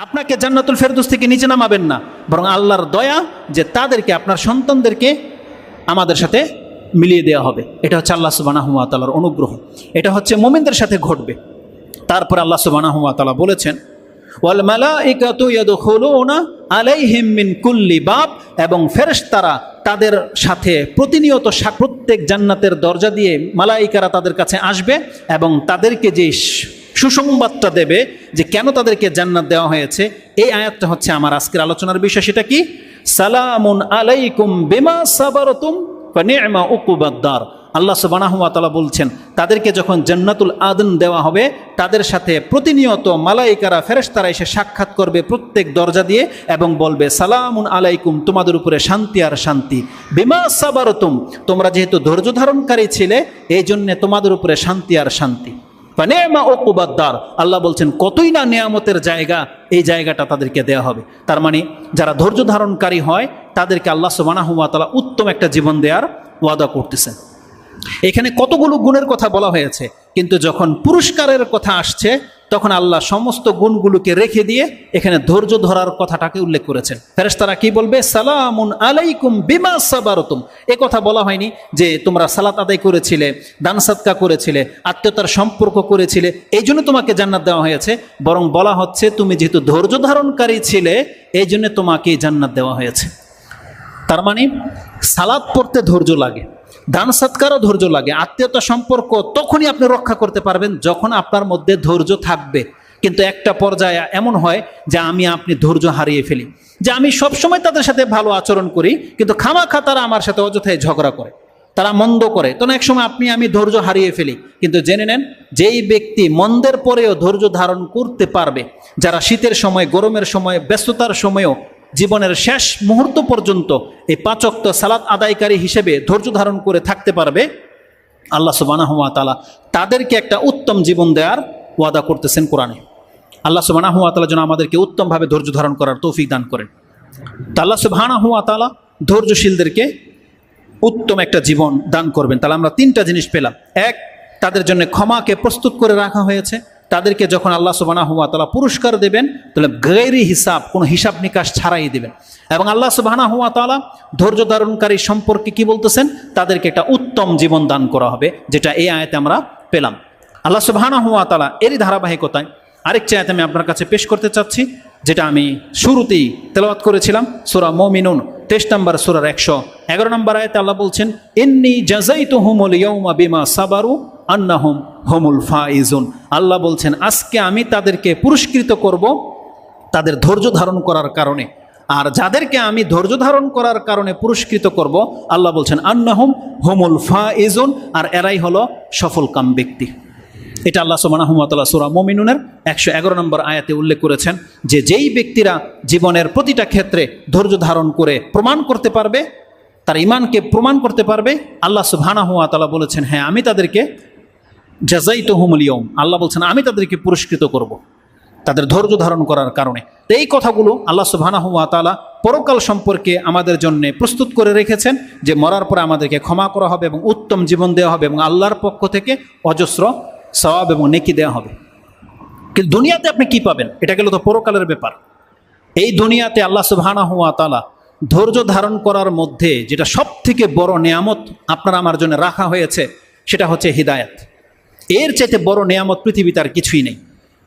আপনাকে জান্নাতুল ফেরদৌস থেকে নিচে নামাবেন না, বরং আল্লাহর দয়া যে তাদেরকে, আপনার সন্তানদেরকে আমাদের সাথে মিলিয়ে দেওয়া হবে। এটা হচ্ছে আল্লাহ সুবহানাহু ওয়া তাআলার অনুগ্রহ, এটা হচ্ছে মুমিনদের সাথে ঘটবে। তারপরে আল্লাহ সুবহানাহু ওয়া তাআলা বলেছেন, ওয়াল মালাইকাতু ইয়াদখুলুনা আলাইহিম মিন কুল্লি বাব, এবং ফেরেশতারা তাদের সাথে প্রতিনিয়ত প্রত্যেক জান্নাতের দরজা দিয়ে মালাইকারা তাদের কাছে আসবে এবং তাদেরকে যে সুসংবাদটা দেবে যে কেন তাদেরকে জান্নাত দেওয়া হয়েছে। এই আয়াতটা হচ্ছে আমার আজকের আলোচনার বিষয়। সেটা কি? সালামুন আলাইকুম বিমা সাবারতুম ফানি'মা উকুবাদ দার। আল্লাহ সুবহানাহু ওয়া তাআলা বলছেন, তাদেরকে যখন জান্নাতুল আদন দেওয়া হবে, তাদের সাথে প্রতিনিয়ত মালাইকারা, ফেরেশতারা এসে সাক্ষাৎ করবে প্রত্যেক দরজা দিয়ে এবং বলবে, সালামুন আলাইকুম, তোমাদের উপরে শান্তি আর শান্তি, বিমা সাবারতুম, তোমরা যেহেতু ধৈর্য ধারণকারী ছিলে এই জন্যে তোমাদের উপরে শান্তি আর শান্তি। ফানি'মা উকুবাদ দার, আল্লাহ বলছেন কতই না নিয়ামতের জায়গা, এই জায়গাটা তাদেরকে দেওয়া হবে। তার মানে যারা ধৈর্য ধারণকারী হয় তাদেরকে আল্লাহ সুবহানাহু ওয়া তাআলা উত্তম একটা জীবন দেওয়ার ওয়াদা করতেছেন। এখানে কতগুলো গুণের কথা বলা হয়েছে, কিন্তু যখন পুরস্কারের কথা আসছে তখন আল্লাহ সমস্ত গুণগুলোকে রেখে দিয়ে এখানে ধৈর্য ধরার কথাটাকে উল্লেখ করেছেন। ফেরেশতারা কি বলবে? সালামুন আলাইকুম বিমা সাবারতুম। এ কথা বলা হয়নি যে তোমরা সালাত আদায় করেছিলে, দান সাদকা করেছিলে, আত্মীয়তার সম্পর্ক করেছিলে এই জন্য তোমাকে জান্নাত দেওয়া হয়েছে, বরং বলা হচ্ছে তুমি যেহেতু ধৈর্য ধারণকারী ছিলে এই জন্য তোমাকে জান্নাত দেওয়া হয়েছে। তার মানে সালাত পড়তে ধৈর্য লাগে, দান সৎকারও ধৈর্য লাগে, আত্মীয়তা সম্পর্ক তখনই আপনি রক্ষা করতে পারবেন যখন আপনার মধ্যে ধৈর্য থাকবে। কিন্তু একটা পর্যায়ে এমন হয় যে আপনি ধৈর্য হারিয়ে ফেলি, যে আমি সবসময় তাদের সাথে ভালো আচরণ করি কিন্তু খামাখা তারা আমার সাথে অযথায় ঝগড়া করে, তারা মন্দ করে, তখন এক সময় আমি ধৈর্য হারিয়ে ফেলি। কিন্তু জেনে নেন, যেই ব্যক্তি মন্দের পরেও ধৈর্য ধারণ করতে পারবে, যারা শীতের সময়, গরমের সময়, ব্যস্ততার সময়ও জীবনের শেষ মুহূর্ত পর্যন্ত এই ৫ ওয়াক্ত সালাত আদায়কারী হিসেবে ধৈর্য ধারণ করে থাকতে পারবে, আল্লাহ সুবহানাহু ওয়া তাআলা তাদেরকে একটা উত্তম জীবন দেওয়ার ওয়াদা করতেছেন কোরআনে। আল্লাহ সুবহানাহু ওয়া তাআলা যেন আমাদেরকে উত্তমভাবে ধৈর্য ধারণ করার তৌফিক দান করেন। তা আল্লাহ সুবহানাহু ওয়া তাআলা ধৈর্যশীলদেরকে উত্তম একটা জীবন দান করবেন। তাহলে আমরা 3টা জিনিস পেলাম। এক, তাদের জন্য ক্ষমাকে প্রস্তুত করে রাখা হয়েছে। তাদেরকে যখন আল্লাহ সুবহানাহু ওয়া তাআলা পুরস্কার দেবেন তাহলে গায়রি হিসাব, কোনো হিসাব নিকাশ ছাড়াই দেবেন। এবং আল্লাহ সুবহানাহু ওয়া তাআলা ধৈর্য ধারণকারী সম্পর্কে কি বলতেছেন? তাদেরকে একটা উত্তম জীবন দান করা হবে, যেটা এই আয়াতে আমরা পেলাম। আল্লাহ সুবহানাহু ওয়া তাআলা এরই ধারাবাহিকতায় আরেকটি আয়াত আমি আপনার কাছে পেশ করতে চাচ্ছি, যেটা আমি শুরুতেই তেলাওয়াত করেছিলাম, সূরা মুমিনুন 23 নম্বর সূরার 111 নম্বর আয়াতে আল্লাহ বলছেন, ইন্নী জাযাইতুহুমুল ইয়াউমা বিমা সাবারু আন্নাহুম হুমুল ফাইজুন। আল্লাহ বলছেন আজকে আমি তাদেরকে পুরস্কৃত করব তাদের ধৈর্য ধারণ করার কারণে। আর যাদেরকে আমি ধৈর্য ধারণ করার কারণে পুরস্কৃত করব, আল্লাহ বলছেন আন্নাহুম হুমুল ফাইজুন, আর এরাই হলো সফলকাম ব্যক্তি। এটা আল্লাহ সুবহানাহু ওয়া তাআলা সূরা মুমিনুনের 111 নম্বর আয়াতে উল্লেখ করেছেন যে যেই ব্যক্তিরা জীবনের প্রতিটা ক্ষেত্রে ধৈর্য ধারণ করে প্রমাণ করতে পারবে, তার ঈমানকে প্রমাণ করতে পারবে, আল্লাহ সুবহানাহু ওয়া তাআলা বলেছেন হ্যাঁ আমি তাদেরকে জাযাইতুহুমুল ইয়াউম, আল্লাহ বলছেন আমি তাদেরকে পুরস্কৃত করব তাদের ধৈর্য ধারণ করার কারণে। তো এই কথাগুলো আল্লাহ সুবহানাহু ওয়া তাআলা পরকাল সম্পর্কে আমাদের জন্য প্রস্তুত করে রেখেছেন, যে মরার পরে আমাদেরকে ক্ষমা করা হবে এবং উত্তম জীবন দেওয়া হবে এবং আল্লাহর পক্ষ থেকে অজস্র সওয়াব এবং নেকি দেওয়া হবে। কিন্তু দুনিয়াতে আপনি কি পাবেন? এটা গেল তো পরকালের ব্যাপার। এই দুনিয়াতে আল্লাহ সুবহানাহু ওয়া তাআলা ধৈর্য ধারণ করার মধ্যে যেটা সবথেকে বড় নিয়ামত আপনার আমার জন্য রাখা হয়েছে সেটা হচ্ছে হিদায়াত। এর চাইতে বড় নিয়ামত পৃথিবীতে আর কিছুই নেই।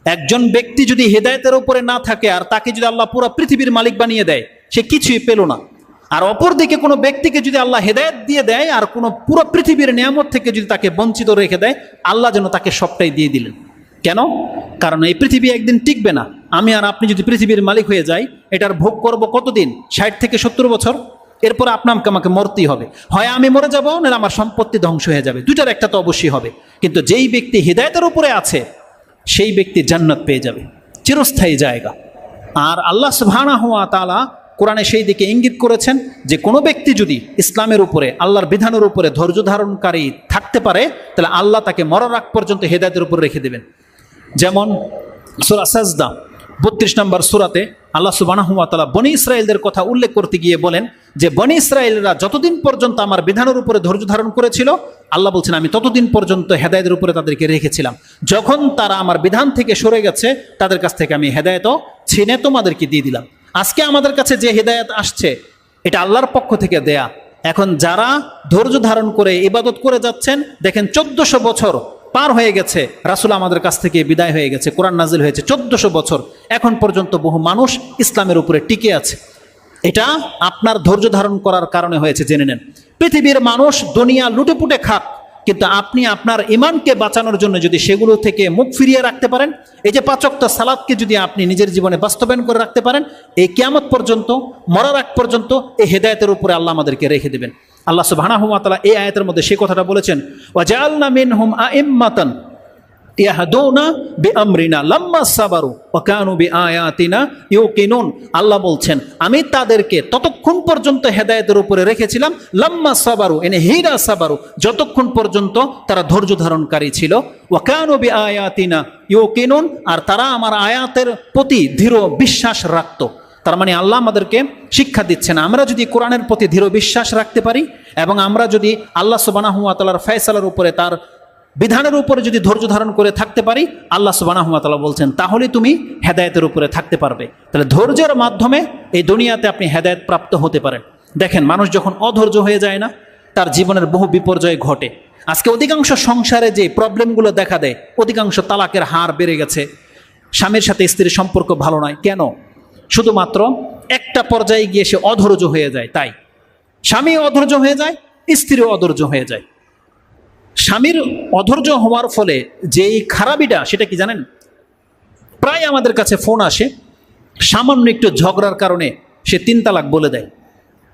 একজন ব্যক্তি যদি হিদায়াতের উপরে না থাকে আর তাকে যদি আল্লাহ পুরো পৃথিবীর মালিক বানিয়ে দেয়, সে কিছুই পেল না। আর অপরদিকে কোনো ব্যক্তিকে যদি আল্লাহ হেদায়েত দিয়ে দেয় আর কোনো পুরো পৃথিবীর নিয়ামত থেকে যদি তাকে বঞ্চিত রেখে দেয়, আল্লাহ যেন তাকে সবটাই দিয়ে দিলেন। কেন? কারণ এই পৃথিবী একদিন টিকবে না। আমি আর আপনি যদি পৃথিবীর মালিক হয়ে যাই, এটার ভোগ করব কতদিন? 60 থেকে 70 বছর। এরপরে আমাকে মরতেই হবে। হয় আমি মরে যাব, না আমার সম্পত্তি ধ্বংস হয়ে যাবে। দুইটার একটা তো অবশ্যই হবে। কিন্তু যেই ব্যক্তি হিদায়াতের উপরে আছে সেই ব্যক্তি জান্নাত পেয়ে যাবে, চিরস্থায়ী জায়গা। আর আল্লাহ সুবহানাহু ওয়া তাআলা কোরআনে সেই দিকে ইঙ্গিত করেছেন যে কোনো ব্যক্তি যদি ইসলামের উপরে, আল্লাহর বিধানের উপরে ধৈর্য ধারণকারী থাকতে পারে, তাহলে আল্লাহ তাকে মরার আগ পর্যন্ত হেদায়েতের উপর রেখে দেবেন। যেমন সূরা সাজদা 32 নম্বর সূরাতে আল্লাহ সুবহানাহু ওয়া তাআলা বনী ইসরায়েলদের কথা উল্লেখ করতে গিয়ে বলেন যে বনী ইসরায়েলরা যতদিন পর্যন্ত আমার বিধানের উপরে ধৈর্য ধারণ করেছিল, আল্লাহ বলছেন আমি ততদিন পর্যন্ত হেদায়েতের উপরে তাদেরকে রেখেছিলাম। যখন তারা আমার বিধান থেকে সরে গেছে, তাদের কাছ থেকে আমি হেদায়েতও ছিনে তোমাদেরকে দিয়ে দিলাম। আজকে আমাদের কাছে যে হেদায়েত আসছে, এটা আল্লাহর পক্ষ থেকে দেয়া। এখন যারা ধৈর্য ধারণ করে ইবাদত করে যাচ্ছেন, দেখেন 1400 বছর পার হয়ে গেছে, রাসূল আমাদের কাছ থেকে বিদায় হয়ে গেছে, কোরআন নাজিল হয়েছে 1400 বছর, এখন পর্যন্ত বহু মানুষ ইসলামের উপরে টিকে আছে। এটা আপনার ধৈর্য ধারণ করার কারণে হয়েছে, জেনে নেন। পৃথিবীর মানুষ দুনিয়া লুটেপুটে খাক, কিন্তু আপনি আপনার ঈমানকে বাঁচানোর জন্য যদি সেগুলো থেকে মুখ ফিরিয়ে রাখতে পারেন, এই যে 5 ওয়াক্ত সালাতকে যদি আপনি নিজের জীবনে বাস্তবায়ন করে রাখতে পারেন, এই কিয়ামত পর্যন্ত, মরার আগ পর্যন্ত এই হেদায়েতের উপরে আল্লাহ আমাদেরকে রেখে দেবেন। আল্লাহ সুবহানাহু ওয়া তাআলা এই আয়াতের মধ্যে সেই কথাটা বলেছেন, ওয়াজআলনা মিনহুম আইম্মাতান ইয়াহদুনা বিআমরিনা লাম্মা সাবারু ওয়া কানু বিআয়াতিনা ইউকিনুন। আল্লাহ বলছেন আমি তাদেরকে ততক্ষণ পর্যন্ত হেদায়েতের উপরে রেখেছিলাম, লাম্মা সাবারু এনে হিরা সাবারু, যতক্ষণ পর্যন্ত তারা ধৈর্য ধারণকারী ছিল, ওয়া কানু বিআয়াতিনা ইউকিনুন, আর তারা আমার আয়াতের প্রতি দৃঢ় বিশ্বাস রাখত। তার মানে আল্লাহ আমাদেরকে শিক্ষা দিচ্ছেন, আমরা যদি কোরআনের প্রতি দৃঢ় বিশ্বাস রাখতে পারি এবং আমরা যদি আল্লাহ সুবহানাহু ওয়া তাআলার ফয়সালার উপরে, তার বিধানের উপরে যদি ধৈর্য ধারণ করে থাকতে পারি, আল্লাহ সুবহানাহু ওয়া তাআলা বলছেন তাহলে তুমি হেদায়েতের উপরে থাকতে পারবে। তাহলে ধৈর্যের মাধ্যমে এই দুনিয়াতে আপনি হেদায়েত প্রাপ্ত হতে পারেন। দেখেন মানুষ যখন অধৈর্য হয়ে যায় না, তার জীবনের বহু বিপর্যয় ঘটে। আজকে অধিকাংশ সংসারে যে প্রবলেমগুলো দেখা দেয়, অধিকাংশ তালাকের হার বেড়ে গেছে, স্বামীর সাথে স্ত্রীর সম্পর্ক ভালো নয়। কেন? শুধুমাত্র একটা পর্যায়ে গিয়ে সে অধৈর্য হয়ে যায়। তাই স্বামী অধৈর্য হয়ে যায়, স্ত্রীও অধৈর্য হয়ে যায়। স্বামীর অধৈর্য হওয়ার ফলে যেই খারাপিটা, সেটা কি জানেন? প্রায় আমাদের কাছে ফোন আসে, সামান্য একটু ঝগড়ার কারণে সে 3 তালাক বলে দেয়।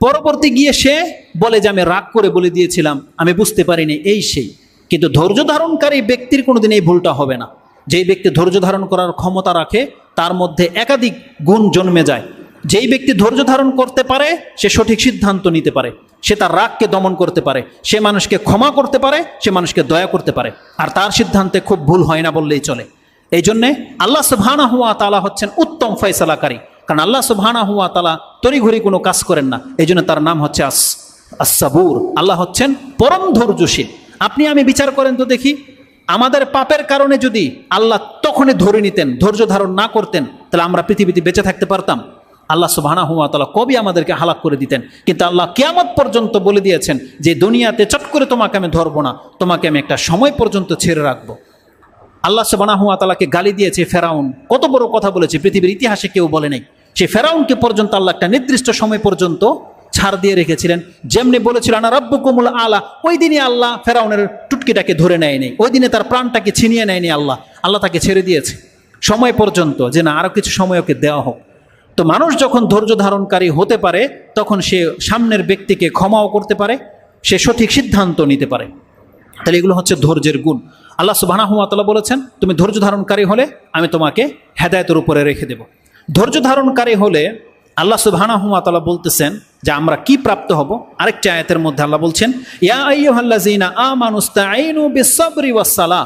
পরবর্তী গিয়ে সে বলে যে আমি রাগ করে বলে দিয়েছিলাম, আমি বুঝতে পারিনি, এই সেই। কিন্তু ধৈর্য ধারণকারী ব্যক্তির কোনোদিন এই ভুলটা হবে না। যেই ব্যক্তি ধৈর্য ধারণ করার ক্ষমতা রাখে, তার মধ্যে একাধিক গুণ জন্মে যায়। যেই ব্যক্তি ধৈর্য ধারণ করতে পারে, সে সঠিক সিদ্ধান্ত নিতে পারে, সে তার রাগকে দমন করতে পারে, সে মানুষকে ক্ষমা করতে পারে, সে মানুষকে দয়া করতে পারে, আর তার সিদ্ধান্তে খুব ভুল হয় না বললেই চলে। এই জন্যে আল্লাহ সুবহানাহু ওয়া তাআলা হচ্ছেন উত্তম ফয়সালাকারী, কারণ আল্লাহ সুবহানাহু ওয়া তাআলা তড়িঘড়ি কোনো কাজ করেন না। এই জন্য তার নাম হচ্ছে আস-সাবুর। আল্লাহ হচ্ছেন পরম ধৈর্যশীল। আপনি আমি বিচার করেন তো দেখি, আমাদের পাপের কারণে যদি আল্লাহ তখনই ধরে নিতেন, ধৈর্য ধারণ না করতেন, তাহলে আমরা পৃথিবীতে বেঁচে থাকতে পারতাম? আল্লাহ সুবহানাহু ওয়া তাআলা কবি আমাদেরকে হালাক করে দিতেন। কিন্তু আল্লাহ কিয়ামত পর্যন্ত বলে দিয়েছেন যে দুনিয়াতে চট করে তোমাকে আমি ধরবো না, তোমাকে আমি একটা সময় পর্যন্ত ছেড়ে রাখবো। আল্লাহ সুবহানাহু ওয়া তাআলাকে গালি দিয়েছে ফেরাউন, কত বড় কথা বলেছে, পৃথিবীর ইতিহাসে কেউ বলে নাই। সেই ফেরাউনকে পর্যন্ত আল্লাহ একটা নির্দিষ্ট সময় পর্যন্ত ছাড় দিয়ে রেখেছিলেন। যেমনি বলেছিল আনা রাব্বুকুমুল আলা, ওই দিনই আল্লাহ ফেরাউনের টুটকিটাকে ধরে নেয়নি, ওই দিনে তার প্রাণটাকে ছিনিয়ে নেয়নি আল্লাহ তাকে ছেড়ে দিয়েছে সময় পর্যন্ত, যে না আরও কিছু সময় ওকে দেওয়া হোক। তো মানুষ যখন ধৈর্য ধারণকারী হতে পারে, তখন সে সামনের ব্যক্তিকে ক্ষমাও করতে পারে, সে সঠিক সিদ্ধান্ত নিতে পারে। তাহলে এগুলো হচ্ছে ধৈর্যের গুণ। আল্লাহ সুবহানাহু ওয়া তাআলা বলেছেন তুমি ধৈর্য ধারণকারী হলে আমি তোমাকে হেদায়েতের উপরে রেখে দেব। ধৈর্য ধারণকারী হলে আল্লাহ সুবহানাহু ওয়া তাআলা বলতেছেন যে আমরা কি প্রাপ্ত হব। আরেকটি আয়াতের মধ্যে আল্লাহ বলছেন ইয়া আইয়ুহাল্লাযীনা আমানুস্তাঈনু বিস-সাবরি ওয়াস-সালাহ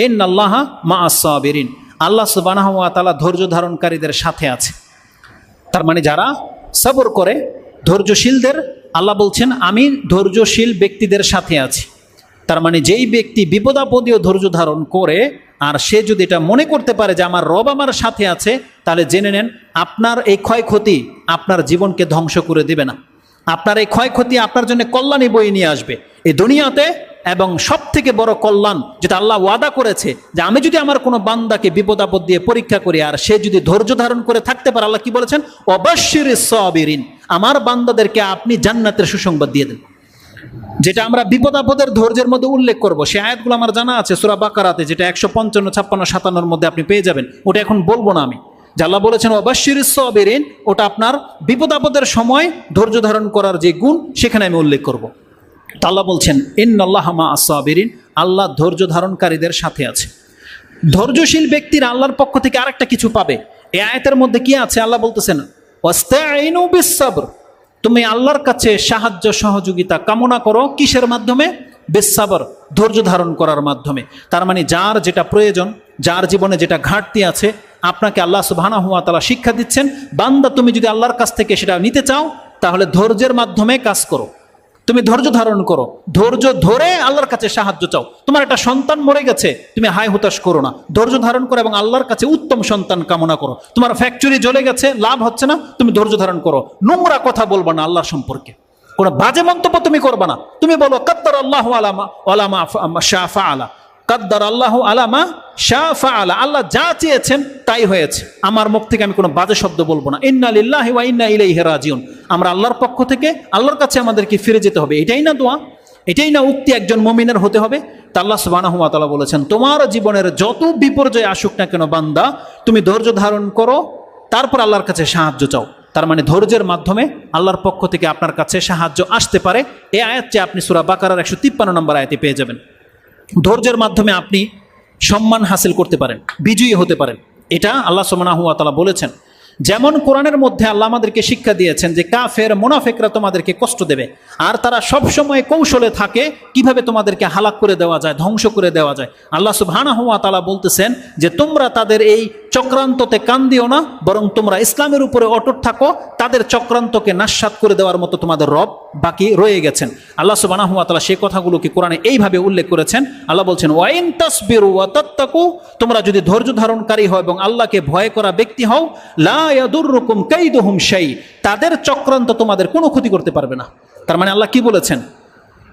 ইন্নাল্লাহা মা'আস সাবিরিন। আল্লাহ সুবহানাহু ওয়া তাআলা ধৈর্য ধারণকারীদের সাথে আছে। তার মানে যারা সবর করে, ধৈর্যশীলদের আল্লাহ বলছেন আমি ধৈর্যশীল ব্যক্তিদের সাথে আছি। তার মানে যেই ব্যক্তি বিপদাপদেও ধৈর্য ধারণ করে, আর সে যদি এটা মনে করতে পারে যে আমার রব আমার সাথে আছে, তাহলে জেনে নেন আপনার এই ক্ষয়ক্ষতি আপনার জীবনকে ধ্বংস করে দেবে না। আপনার এই ক্ষয়ক্ষতি আপনার জন্য কল্যাণী বয়ে নিয়ে আসবে এই দুনিয়াতে, এবং সব থেকে বড় কল্যাণ যেটা আল্লাহ ওয়াদা করেছে যে আমি যদি আমার কোনো বান্দাকে বিপদ আপদ দিয়ে পরীক্ষা করি আর সে যদি ধৈর্য ধারণ করে থাকতে পারে, আল্লাহ কি বলেছেন ওয়াবাশশিরিস সাবিরিন, আমার বান্দাদেরকে আপনি জান্নাতের সুসংবাদ দিয়ে দেন। যেটা আমরা বিপদ আপদের ধৈর্যের মধ্যে উল্লেখ করব, সে আয়াতগুলো আমার জানা আছে সূরা বাকারাতে, যেটা 155, 56, 57 মধ্যে আপনি পেয়ে যাবেন। ওটা এখন বলবো না আমি। যে আল্লাহ বলেছেন ওয়াবাশশিরিস সাবিরিন, ওটা আপনার বিপদ আপদের সময় ধৈর্য ধারণ করার যে গুণ, সেখানে আমি উল্লেখ করব। তা আল্লাহ বলছেন ইন্নাল্লাহা মা'আস সাবিরিন, আল্লাহ ধৈর্য ধারণকারীদের সাথে আছে। ধৈর্যশীল ব্যক্তিরা আল্লাহর পক্ষ থেকে আরেকটা কিছু পাবে। এই আয়াতের মধ্যে কি আছে? আল্লাহ বলতেছেন ওয়াস্তাঈনু বিস-সাবর, তুমি আল্লাহর কাছে সাহায্য সহযোগিতা কামনা করো, কিসের মাধ্যমে? বিস-সাবর, ধৈর্য ধারণ করার মাধ্যমে। তার মানে যার যেটা প্রয়োজন, যার জীবনে যেটা ঘাটতি আছে, আপনাকে আল্লাহ সুবহানাহু ওয়া তাআলা শিক্ষা দিচ্ছেন, বান্দা তুমি যদি আল্লাহর কাছ থেকে সেটা নিতে চাও তাহলে ধৈর্যের মাধ্যমে কাজ করো, তুমি ধৈর্য ধারণ করো, ধৈর্য ধরে আল্লাহর কাছে সাহায্য চাও। তোমার একটা সন্তান মরে গেছে, তুমি হাই হতাশ করো না, ধৈর্য ধারণ করো এবং আল্লাহর কাছে উত্তম সন্তান কামনা করো। তোমার ফ্যাক্টরি জ্বলে গেছে, লাভ হচ্ছে না, তুমি ধৈর্য ধারণ করো। নোংরা কথা বলবা না আল্লাহর সম্পর্কে, কোনো বাজে মন্তব্য তুমি করবা না। তুমি বলো কাদ্দার আল্লাহ আলামা শাআ ফাআলা, কাদ্দার আল্লাহ আলামা শাআ ফাআলা, আল্লাহ যা চেয়েছেন তাই হয়েছে। আমার মুখ থেকে আমি কোনো বাজে শব্দ বলবো না। ইন্না লিল্লাহি ওয়া ইন্না ইলাইহি রাজিউন, আমরা আল্লাহর পক্ষ থেকে আল্লাহর কাছে আমাদেরকে ফিরে যেতে হবে। এটাই না দোয়া, এটাই না উক্তি একজন মুমিনের হতে হবে। তা আল্লাহ সুবহানাহু ওয়া তাআলা বলেছেন, তোমার জীবনের যত বিপর্যয় আসুক না কেন বান্দা, তুমি ধৈর্য ধারণ করো, তারপর আল্লাহর কাছে সাহায্য চাও। তার মানে ধৈর্যের মাধ্যমে আল্লাহর পক্ষ থেকে আপনার কাছে সাহায্য আসতে পারে। এই আয়াতটি আপনি সূরা বাকারার 153 নম্বর আয়াতে পেয়ে যাবেন। ধৈর্যের মাধ্যমে আপনি সম্মান হাসিল করতে পারেন, বিজয়ী হতে পারেন, এটা আল্লাহ সুবহানাহু ওয়া তাআলা বলেছেন। যেমন কোরআনের মধ্যে আল্লাহ আমাদেরকে শিক্ষা দিয়েছেন যে কাফের মুনাফিকরা তোমাদেরকে কষ্ট দেবে, আর তারা সব সময় কৌশলে থাকে কিভাবে তোমাদেরকে হালাক করে দেওয়া যায়, ধ্বংস করে দেওয়া যায়। আল্লাহ সুবহানাহু ওয়া তাআলা বলতেছেন যে তোমরা তাদের এই চক্রান্ততে কান দিও না, বরং তোমরা ইসলামের উপরে অটুট থাকো, তাদের চক্রান্তকে নাশাত করে দেওয়ার মতো তোমাদের রব বাকি রয়ে গেছেন। আল্লাহ সুবহানাহু ওয়া তাআলা সেই কথাগুলোকে কোরআনে এইভাবে উল্লেখ করেছেন। আল্লাহ বলছেন ওয়া ইন তাসবিরু ওয়া তাত্তাকু, তোমরা যদি ধৈর্য ধারণকারী হও এবং আল্লাহকে ভয় করা ব্যক্তি হও, লা ইয়াদুররুকুম কাইদুহুম শাই, তাদের চক্রান্ত তোমাদের কোনো ক্ষতি করতে পারবে না। তার মানে আল্লাহ কি বলেছেন,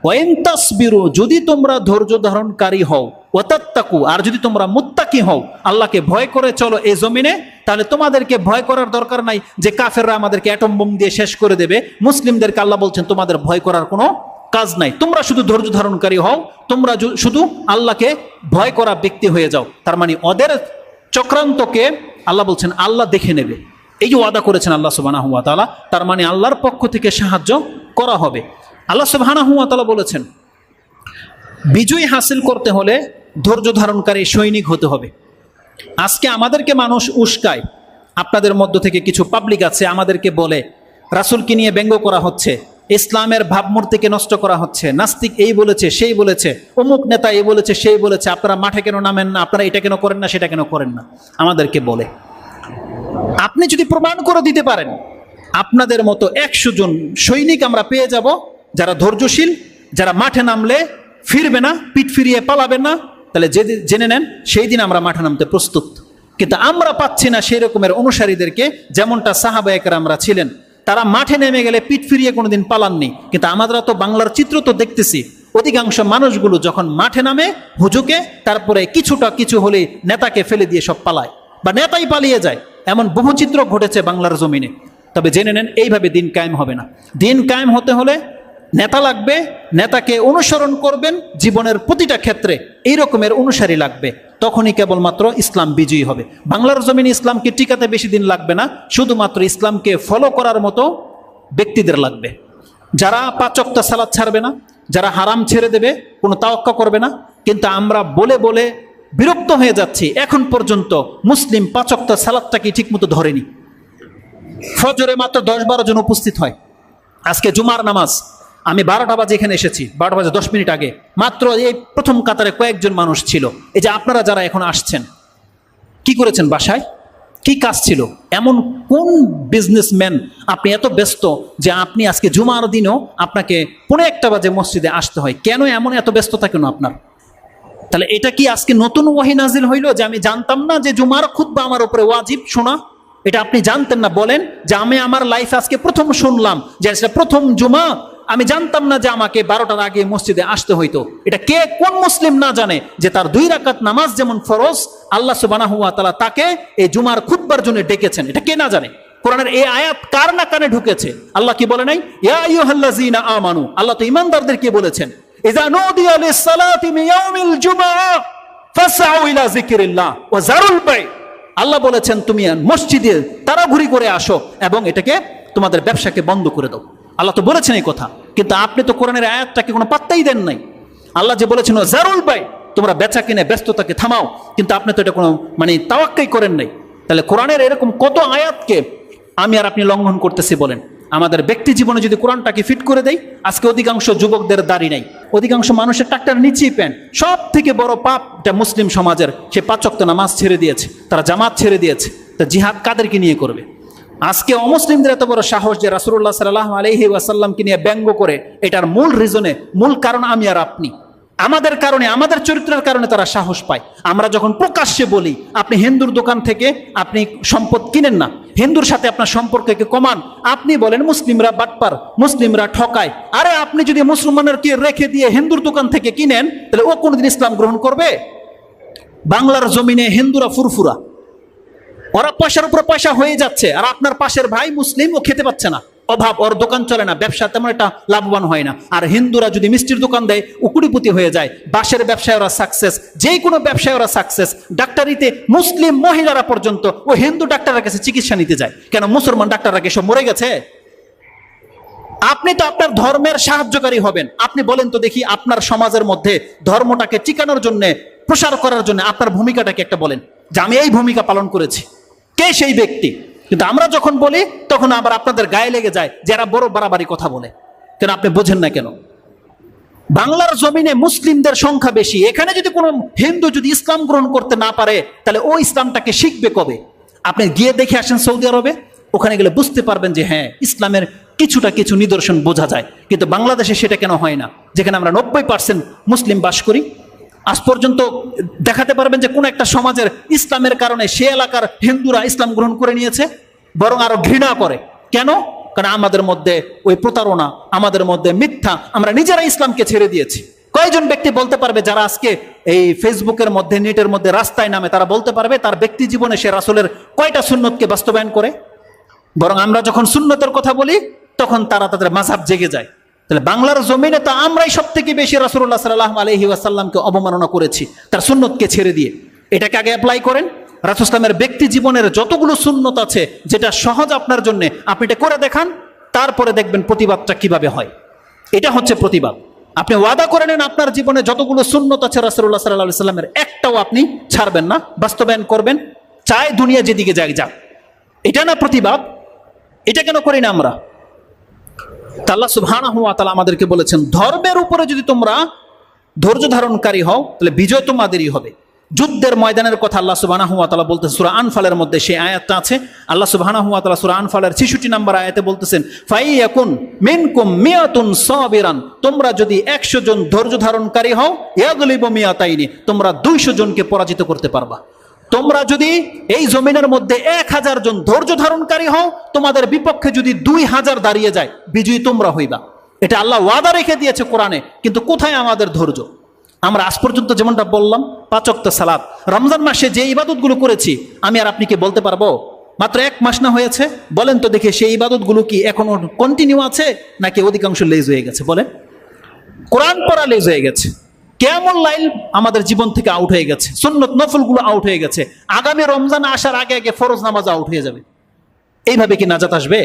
ওয়া ইন তাসবিরু, যদি তোমরা ধৈর্য ধারণকারী হও, ওয়া তাত্তাকু, আর যদি তোমরা মুত্তাকি হও, আল্লাহকে ভয় করে চলো এই জমিনে, তাহলে তোমাদেরকে ভয় করার দরকার নাই যে কাফেররা আমাদেরকে অ্যাটম বোম দিয়ে শেষ করে দেবে। মুসলিমদেরকে আল্লাহ বলছেন তোমাদের ভয় করার কোনো কাজ নাই, তোমরা শুধু ধৈর্য ধারণকারী হও, তোমরা শুধু আল্লাহকে ভয় করা ব্যক্তি হয়ে যাও। তার মানে ওদের চক্রান্তকে আল্লাহ বলছেন আল্লাহ দেখে নেবে, এই যে ওয়াদা করেছেন আল্লাহ সুবহানাহু ওয়া তাআলা, তার মানে আল্লাহর পক্ষ থেকে সাহায্য করা হবে। আল্লাহ সুবহানাহু ওয়া তাআলা বলেছেন বিজয় হাসিল করতে হলে ধৈর্য ধারণকারী সৈনিক হতে হবে। আজকে আমাদেরকে মানুষ উস্কায়, আপনাদের মধ্য থেকে কিছু পাবলিক আছে আমাদেরকে বলে রাসূলকে নিয়ে ব্যঙ্গ করা হচ্ছে, ইসলামের ভাবমূর্তিকে নষ্ট করা হচ্ছে, নাস্তিক এই বলেছে সেই বলেছে, অমুক নেতা এই বলেছে সেই বলেছে, আপনারা মাঠে কেন নামেন না, আপনারা এটা কেন করেন না, সেটা কেন করেন না, আমাদেরকে বলে। আপনি যদি প্রমাণ করে দিতে পারেন আপনাদের মতো 100 জন সৈনিক আমরা পেয়ে যাব যারা ধৈর্যশীল, যারা মাঠে নামলে ফিরবে না, পিঠ ফিরিয়ে পালাবেন না, তাহলে জেনে নেন সেই দিন আমরা মাঠে নামতে প্রস্তুত। কিন্তু আমরা পাচ্ছি না সেই রকমের অনুসারীদেরকে, যেমনটা সাহাবায়ে কেরামরা ছিলেন, তারা মাঠে নেমে গেলে পিঠ ফিরিয়ে কোনোদিন পালাননি। কিন্তু আমরা তো বাংলার চিত্র তো দেখতেছি, অধিকাংশ মানুষগুলো যখন মাঠে নামে হুজুকে, তারপরে কিছু হলে নেতাকে ফেলে দিয়ে সব পালায় বা নেতাই পালিয়ে যায়, এমন বহু চিত্র ঘটেছে বাংলার জমিনে। তবে জেনে নেন এইভাবে দিন কায়েম হবে না। দিন কায়েম হতে হলে নেতা লাগবে, নেতাকে অনুসরণ করবেন জীবনের প্রতিটা ক্ষেত্রে, এই রকমের অনুসারী লাগবে, তখনই কেবলমাত্র ইসলাম বিজয়ী হবে। বাংলার জমিনে ইসলামকে টিকাতে বেশি দিন লাগবে না, শুধুমাত্র ইসলামকে ফলো করার মতো ব্যক্তিদের লাগবে, যারা 5 ওয়াক্ত সালাত ছাড়বে না, যারা হারাম ছেড়ে দেবে, কোনো তাওয়াক্কা করবে না। কিন্তু আমরা বলে বলে বিরক্ত হয়ে যাচ্ছি, এখন পর্যন্ত মুসলিম 5 ওয়াক্ত সালাতটাকে ঠিকমতো ধরেনি। ফজরে মাত্র 10-12 জন উপস্থিত হয়। আজকে জুমার নামাজ আমি 12টা বাজে এখানে এসেছি, 12টা বাজে 10 মিনিট আগে মাত্র এই প্রথম কাতারে কয়েকজন মানুষ ছিল। এই যে আপনারা যারা এখন আসছেন, কি করেছেন বাসায়, কি কাজ ছিল? এমন কোন বিজনেসম্যান আপনি এত ব্যস্ত যে আপনি আজকে জুমার দিনও আপনাকে 1:45 বাজে মসজিদে আসতে হয়? কেন এমন এত ব্যস্ততা কেন আপনার? তাহলে এটা কি আজকে নতুন ওয়াহি নাজিল হইল যে আমি জানতাম না যে জুমার খুতবা আমার উপরে ওয়াজিব শোনা? এটা আপনি জানতেন না? বলেন যে আমি আমার লাইফে আজকে প্রথম শুনলাম যে এটা প্রথম জুমা, আমি জানতাম না যে আমাকে 12টার আগে মসজিদে আসতে হইতো। এটা কে, কোন মুসলিম না জানে যে তার 2 রাকাত নামাজ যেমন ফরজ, আল্লাহ সুবহানাহু ওয়া তাআলা তাকে এই জুমার খুতবার জন্য ডেকেছেন? এটা কে না জানে? কোরআনের এই আয়াত কার না কানে ঢুকেছে? আল্লাহ কি বলে নাই, ইয়া আইয়ুহাল্লাযীনা আমানু, আল্লাহ তো ঈমানদারদেরকে বলেছেন, ইযা নুদিয়া লিস-সালাতি মিন ইয়াউমিল জুমআ ফাসআউ ইলা যিকরিল্লাহ ওয়া যারুল বাই। আল্লাহ বলেছেন তুমি মসজিদে তাড়াহুড়ি করে আসো এবং এটাকে তোমাদের ব্যবসাকে বন্ধ করে দাও। আল্লাহ তো বলেছেন এই কথা, কিন্তু আপনি তো কোরআনের আয়াতটাকে কোনো পাত্তাই দেন নাই। আল্লাহ যে বলেছেন জারুল বাই, তোমরা বেচা কিনে ব্যস্ততাকে থামাও, কিন্তু আপনি তো এটা কোনো তাওয়াক্কাই করেন নাই। তাহলে কোরআনের এরকম কত আয়াতকে আমি আর আপনি লঙ্ঘন করতেছি বলেন? আমাদের ব্যক্তি জীবনে যদি কোরআনটাকে ফিট করে দেই, আজকে অধিকাংশ যুবকদের দাড়ি নাই, অধিকাংশ মানুষের টাকটার নিচেই প্যান্ট। সব থেকে বড় পাপ এটা মুসলিম সমাজের, সে 5 ওয়াক্ত নামাজ ছেড়ে দিয়েছে, তারা জামাত ছেড়ে দিয়েছে। তা জিহাদ কাদেরকে নিয়ে করবে? আজকে অমুসলিমদের এত বড় সাহস যে রাসূলুল্লাহ সাল্লাল্লাহু আলাইহি ওয়াসাল্লামকে নিয়ে ব্যঙ্গ করে, এটার মূল রিজনে, মূল কারণ আমি আর আপনি, আমাদের কারণে, আমাদের চরিত্রের কারণে তারা সাহস পায়। আমরা যখন প্রকাশ্যে বলি আপনি হিন্দুর দোকান থেকে আপনি সম্পদ কিনেন না, হিন্দুর সাথে আপনার সম্পর্ককে কমান, আপনি বলেন মুসলিমরা বাটপার, মুসলিমরা ঠকায়। আরে আপনি যদি মুসলমানকে রেখে দিয়ে হিন্দুর দোকান থেকে কিনেন, তাহলে ও কোনোদিন ইসলাম গ্রহণ করবে? বাংলার জমিনে হিন্দুরা ফুরফুরা, ওরা পয়সার উপর পয়সা হয়ে যাচ্ছে, আর আপনার পাশের ভাই মুসলিম, ও খেতে পাচ্ছে না, অভাব, ওর দোকান চলে না, ব্যবসা তেমন একটা লাভবান হয় না। আর হিন্দুরা যদি মিষ্টির দোকান দেয় ও কোটিপতি হয়ে যায়, বাঁশের ব্যবসায় ওরা সাকসেস, যে কোনো ব্যবসায় ওরা সাকসেস। ডাক্তারিতে মুসলিম মহিলারা পর্যন্ত ও হিন্দু ডাক্তারের কাছে চিকিৎসা নিতে যায়, কেন? মুসলমান ডাক্তাররা কি সব মরে গেছে? আপনি তো আপনার ধর্মের সাহায্যকারী হবেন। আপনি বলেন তো দেখি, আপনার সমাজের মধ্যে ধর্মটাকে টিকানোর জন্য, প্রসার করার জন্য আপনার ভূমিকাটাকে একটা বলেন যে আমি এই ভূমিকা পালন করেছি। কে সেই ব্যক্তি? কিন্তু আমরা যখন বলি তখন আবার আপনাদের গায়ে লেগে যায় যারা বড় বাড়াবাড়ি কথা বলে। কেন আপনি বোঝেন না কেন? বাংলার জমিনে মুসলিমদের সংখ্যা বেশি, এখানে যদি কোনো হিন্দু যদি ইসলাম গ্রহণ করতে না পারে, তাহলে ও ইসলামটাকে শিখবে কবে? আপনি গিয়ে দেখে আসেন সৌদি আরবে, ওখানে গেলে বুঝতে পারবেন যে হ্যাঁ, ইসলামের কিছু নিদর্শন বোঝা যায়। কিন্তু বাংলাদেশে সেটা কেন হয় না? যেখানে আমরা 90% মুসলিম বাস করি, আজ পর্যন্ত দেখাতে পারবেন যে কোন একটা সমাজের ইসলামের কারণে সে এলাকার হিন্দুরা ইসলাম গ্রহণ করে নিয়েছে? বরং আরো ঘৃণা করে। কেন? কারণ আমাদের মধ্যে ওই প্রতারণা, আমাদের মধ্যে মিথ্যা, আমরা নিজেরা ইসলামকে ছেড়ে দিয়েছি। কয়জন ব্যক্তি বলতে পারবে যারা আজকে এই ফেসবুকের মধ্যে, নেটের মধ্যে রাস্তায় নামে, তারা বলতে পারবে তার ব্যক্তি জীবনে সে রাসূলের কয়টা সুন্নতকে বাস্তবায়ন করে? বরং আমরা যখন সুন্নতের কথা বলি তখন তারা তাদের মাযহাব জেগে যায়। তাহলে বাংলার জমিনে তো আমরাই সব থেকে বেশি রাসূলুল্লাহ সাল্লাল্লাহু আলাইহি ওয়াসাল্লামকে অবমাননা করেছি তার সুন্নতকে ছেড়ে দিয়ে। এটাকে আগে অ্যাপ্লাই করেন। রাসূল ইসলামের ব্যক্তি জীবনের যতগুলো সুন্নত আছে, যেটা সহজ আপনার জন্য, আপনি এটা করে দেখান, তারপরে দেখবেন প্রতিবাদটা কিভাবে হয়। এটা হচ্ছে প্রতিবাদ। আপনি ওয়াদা করে নেন আপনার জীবনে যতগুলো সুন্নত আছে রাসূলুল্লাহ সাল্লাল্লাহু আলাইহি ওয়াসাল্লামের, একটাও আপনি ছাড়বেন না, বাস্তবায়ন করবেন, চাই দুনিয়া যেদিকে যাক যাক। এটা না প্রতিবাদ? এটা কেন করি না আমরা? আল্লাহ সুবহানাহু ওয়া তাআলা আমাদেরকে বলেছেন, ধর্মের উপরে যদি তোমরা ধৈর্য ধারণকারী হও তাহলে বিজয় তোমাদেরই হবে। যুদ্ধের ময়দানের কথা আল্লাহ সুবহানাহু ওয়া তাআলা বলতেছেন সূরা আনফালের মধ্যে, সেই আয়াতটা আছে। আল্লাহ সুবহানাহু ওয়া তাআলা সূরা আনফালের 66 নম্বর আয়াতে বলতেছেন, ফাইয়াকুন মিনকুম মিয়াতুন সাবিরান, তোমরা যদি 100 জন ধৈর্য ধারণকারী হও, ইয়াগলিবু মিয়াতাইনি, তোমরা 200 জনকে পরাজিত করতে পারবা। তোমরা যদি এই জমিনের মধ্যে 1000 জন ধৈর্য ধারণকারী হও, তোমাদের বিপক্ষে যদি 2000 দাঁড়িয়ে যায়, বিজয়ী তোমরা হইবা। এটা আল্লাহ ওয়াদা রেখে দিয়েছে কোরআনে। কিন্তু কোথায় আমাদের ধৈর্য? আমরা আজ পর্যন্ত যেমনটা বললাম, 5 ওয়াক্ত সালাত, রমজান মাসে যে ইবাদতগুলো করেছি, আমি আর আপনি কি বলতে পারবো? মাত্র 1 মাস না হয়েছে, বলেন তো দেখে সেই ইবাদতগুলো কি এখনো কন্টিনিউ আছে নাকি অধিকাংশ লেজ হয়ে গেছে? বলেন। কোরআন পড়া লেজ হয়ে গেছে, কিয়ামুল লাইল আমাদের জীবন থেকে আউট হয়ে গেছে, সুন্নত নফলগুলো আউট হয়ে গেছে, আগামী রমজান আসার আগে আগে ফরজ নামাজ আউট হয়ে যাবে। এইভাবে কি নাজাত আসবে?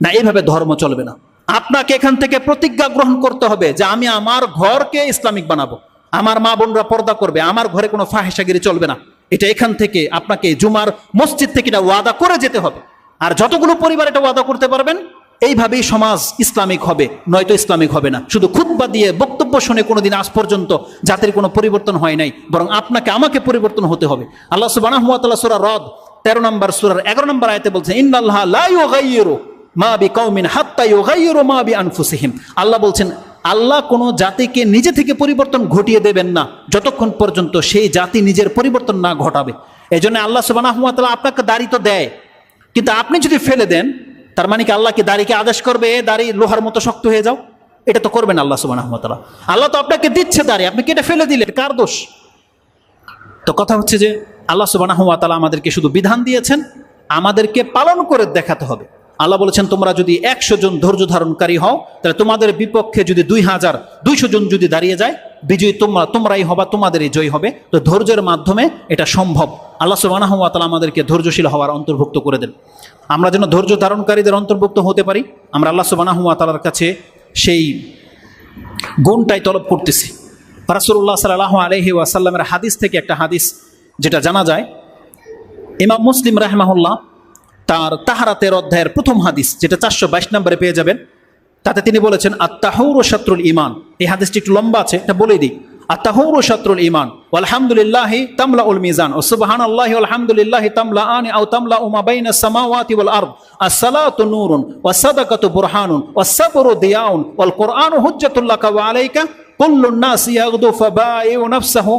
না, এইভাবে ধর্ম চলবে না। আপনাকে এখান থেকে প্রতিজ্ঞা গ্রহণ করতে হবে যে আমি আমার ঘরকে ইসলামিক বানাবো, আমার মা বোনরা পর্দা করবে, আমার ঘরে কোনো ফাহেসাগিরি চলবে না। এটা এখান থেকে আপনাকে জুমার মসজিদ থেকে এটা ওয়াদা করে যেতে হবে। আর যতগুলো পরিবার এটা ওয়াদা করতে পারবেন, এইভাবেই সমাজ ইসলামিক হবে, নয়তো ইসলামিক হবে না। শুধু খুতবা দিয়ে বক্তব্য শুনে কোনোদিন আজ পর্যন্ত জাতির কোনো পরিবর্তন হয় নাই, বরং আপনাকে আমাকে পরিবর্তন হতে হবে। আল্লাহ সুবহানাহু ওয়া তাআলা সূরা রদ 13 নম্বর সূরার 11 নম্বর আয়াতে বলছেন, ইন্নাল্লাহা লা ইউগাইয়িরু মা বিকাউমিন হাত্তা ইউগাইয়িরু মা বিআনফুসিহিম। আল্লাহ বলছেন, আল্লাহ কোনো জাতিকে নিজে থেকে পরিবর্তন ঘটিয়ে দেবেন না যতক্ষণ পর্যন্ত সেই জাতি নিজের পরিবর্তন না ঘটাবে। এই জন্য আল্লাহ সুবহানাহু ওয়া তাআলা আপনাকে দাড়ি তো দেয়, কিন্তু আপনি যদি ফেলে দেন, তার মানে কি আল্লাহ কি দাড়িকে আদেশ করবে দাড়ি লোহার মতো শক্ত হয়ে যাও? এটা তো করবেন আল্লাহ সুবহানাহু ওয়া তাআলা। আল্লাহ তো আপনাকে দিচ্ছে দাড়ি, আপনি কেটে ফেলে দিলেন, কার দোষ? তো কথা হচ্ছে যে আল্লাহ সুবহানাহু ওয়া তাআলা আমাদেরকে শুধু বিধান দিয়েছেন, আমাদেরকে পালন করে দেখাতে হবে। আল্লাহ বলেছেন, তোমরা যদি 100 জন ধৈর্য ধারণকারী হও, তাহলে তোমাদের বিপক্ষে যদি 200 জন যদি দাঁড়িয়ে যায়, বিজয়ী তোমরাই হবা, তোমাদেরই জয় হবে। তো ধৈর্যের মাধ্যমে এটা সম্ভব। আল্লাহ সুবহানাহু ওয়া তাআলা আমাদেরকে ধৈর্যশীল হওয়ার অন্তর্ভুক্ত করে দেন। আমরা যেন ধৈর্য ধারণকারীদের অন্তর্ভুক্ত হতে পারি, আমরা আল্লাহ সুবহানাহু ওয়া তাআলার কাছে সেই গুণটাই তলব করতেছি। রাসূলুল্লাহ সাল্লাল্লাহু আলাইহি ওয়াসাল্লামের হাদিস থেকে একটা হাদিস যেটা জানা যায়, ইমাম মুসলিম রাহিমাহুল্লাহ তার তাহারাতের অধ্যায়ের প্রথম হাদিস, যেটা 422 নম্বরে পেয়ে যাবেন, তাতে তিনি বলেছেন আত-তাহুরু শাত্রুল ঈমান। এই হাদিসটি একটু লম্বা আছে, এটা বলেই দিই। আত-তাহুরু শাত্রুল ঈমান ওয়ালহামদুলিল্লাহি তামলাউল মিজান ও সুবহানাল্লাহি ওয়ালহামদুলিল্লাহি তামলাআনি আও তামলাউ মা বাইনাস সামাওয়াতি ওয়াল আরদ। আস-সালাতু নূরুন ওয়াস সাদাকাতু বুরহানুন ওয়াস সাবরু দিয়াউন ওয়াল কুরআনু হুজ্জাতুল লাকা ওয়া আলাইকা কুল্লুন নাসি ইয়াগদু ফাবাইউ নাফসাহু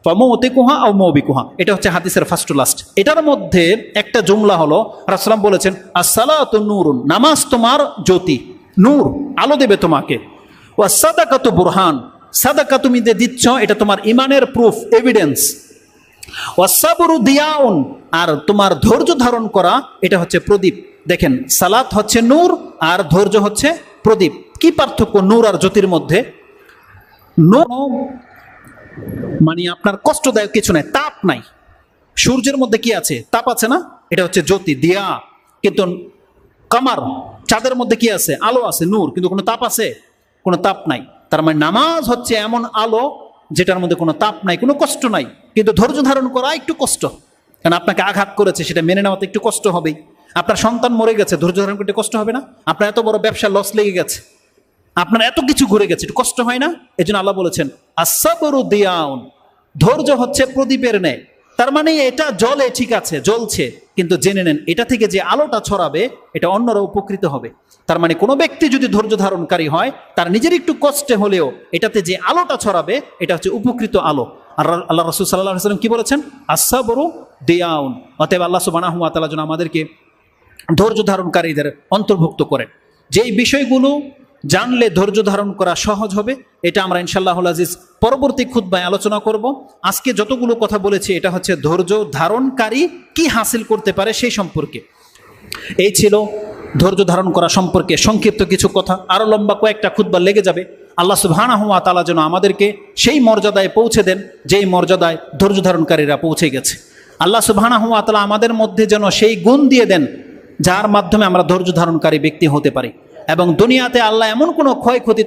ফামুতিকুহা আও মুবিকুহা। এটা হচ্ছে হাদিসের ফার্স্ট টু লাস্ট। এটার মধ্যে একটা জুমলা হলো, রাসূলুল্লাহ সাল্লাল্লাহু আলাইহি ওয়াসাল্লাম বলেছেন আস-সালাতু নূরুন, নামাজ তোমার জ্যোতি, নূর, আলো দেবে তোমাকে। ওয়াস সাদাকাতু বুরহান, সাদাকা তুমি যে দিচ্ছ এটা তোমার ইমানের প্রুফ, এভিডেন্স। ওয়াস সাবরু দিয়াউন, আর তোমার ধৈর্য ধারণ করা এটা হচ্ছে প্রদীপ। দেখেন, সালাত হচ্ছে নূর আর ধৈর্য হচ্ছে প্রদীপ। কি পার্থক্য নূর আর জ্যোতির মধ্যে? নূর মানে আপনার কষ্টদায়ক কিছু নাই, তাপ নাই। সূর্যের মধ্যে কি আছে? তাপ আছে না? এটা হচ্ছে জ্যোতি, দিয়া। কিন্তু কামার, চাঁদের মধ্যে কি আছে? আলো আছে, নূর, কিন্তু কোনো তাপ আছে? কোনো তাপ নাই। তার মানে নামাজ হচ্ছে এমন আলো যেটার মধ্যে কোনো তাপ নাই, কোনো কষ্ট নাই, কিন্তু ধৈর্য ধারণ করা একটু কষ্ট। কারণ আপনাকে আঘাত করেছে, সেটা মেনে নেওয়াতে একটু কষ্ট হবেই। আপনার সন্তান মরে গেছে, ধৈর্য ধারণ করতে কষ্ট হবে না? আপনার এত বড় ব্যবসা লস লেগে গেছে, আপনার এত কিছু ঘুরে গেছে, একটু কষ্ট হয় না? এই জন্য আল্লাহ বলেছেন আস-সাবরু দিয়াউন, ধৈর্য হচ্ছে প্রদীপের ন্যায়। তার মানে এটা জলে, ঠিক আছে, জ্বলছে, কিন্তু জেনে নেন এটা থেকে যে আলোটা ছড়াবে এটা অন্যরা উপকৃত হবে। তার মানে কোনো ব্যক্তি যদি ধৈর্য ধারণকারী হয়, তার নিজের একটু কষ্টে হলেও এটাতে যে আলোটা ছড়াবে এটা হচ্ছে উপকৃত আলো। আর আল্লাহ রাসূল সাল্লাল্লাহু আলাইহি ওয়াসাল্লাম কি বলেছেন? আস-সাবরু দিয়াউন। অতএব আল্লাহ সুবহানাহু ওয়া তাআলা যেন আমাদেরকে ধৈর্য ধারণকারীদের অন্তর্ভুক্ত করেন। যেই বিষয়গুলো জানলে ধৈর্য ধারণ করা সহজ হবে, এটা আমরা ইনশাআল্লাহুল আজিজ পরবর্তী খুতবায় আলোচনা করব। আজকে যতগুলো কথা বলেছি এটা হচ্ছে ধৈর্য ধারণকারী কি হাসিল করতে পারে সেই সম্পর্কে। এই ছিল ধৈর্য ধারণ করা সম্পর্কে সংক্ষিপ্ত কিছু কথা। আরও লম্বা কয়েকটা খুতবা লেগে যাবে। আল্লাহ সুবহানাহু ওয়া তাআলা যেন আমাদেরকে সেই মর্যাদায় পৌঁছে দেন যেই মর্যাদায় ধৈর্য ধারণকারীরা পৌঁছে গেছে। আল্লাহ সুবহানাহু ওয়া তাআলা আমাদের মধ্যে যেন সেই গুণ দিয়ে দেন যার মাধ্যমে আমরা ধৈর্য ধারণকারী ব্যক্তি হতে পারি। এবং দুনিয়াতে আল্লাহ এমন কোনো ক্ষয়ক্ষতি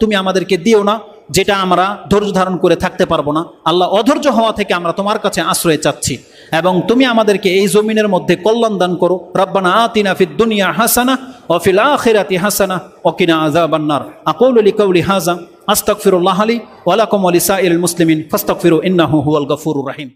তুমি আমাদেরকে দিও না যেটা আমরা ধৈর্য ধারণ করে থাকতে পারবো না। আল্লাহ, অধৈর্য হওয়া থেকে আমরা তোমার কাছে আশ্রয় চাচ্ছি, এবং তুমি আমাদেরকে এই জমিনের মধ্যে কল্যাণ দান করো। রব্বানা আতিনা ফিদ দুনিয়া হাসানা ওয়া ফিল আখিরাতি হাসানা ওয়া কিনা আযাবান নার। আকুলু লিকাউলি হাযা আস্তাগফিরুল্লাহ লি ওয়া লাকুম ওয়া লিসাইরিল মুসলিমিন ফাস্তাগফিরু ইন্নাহু হুয়াল গফুরুর রহিম।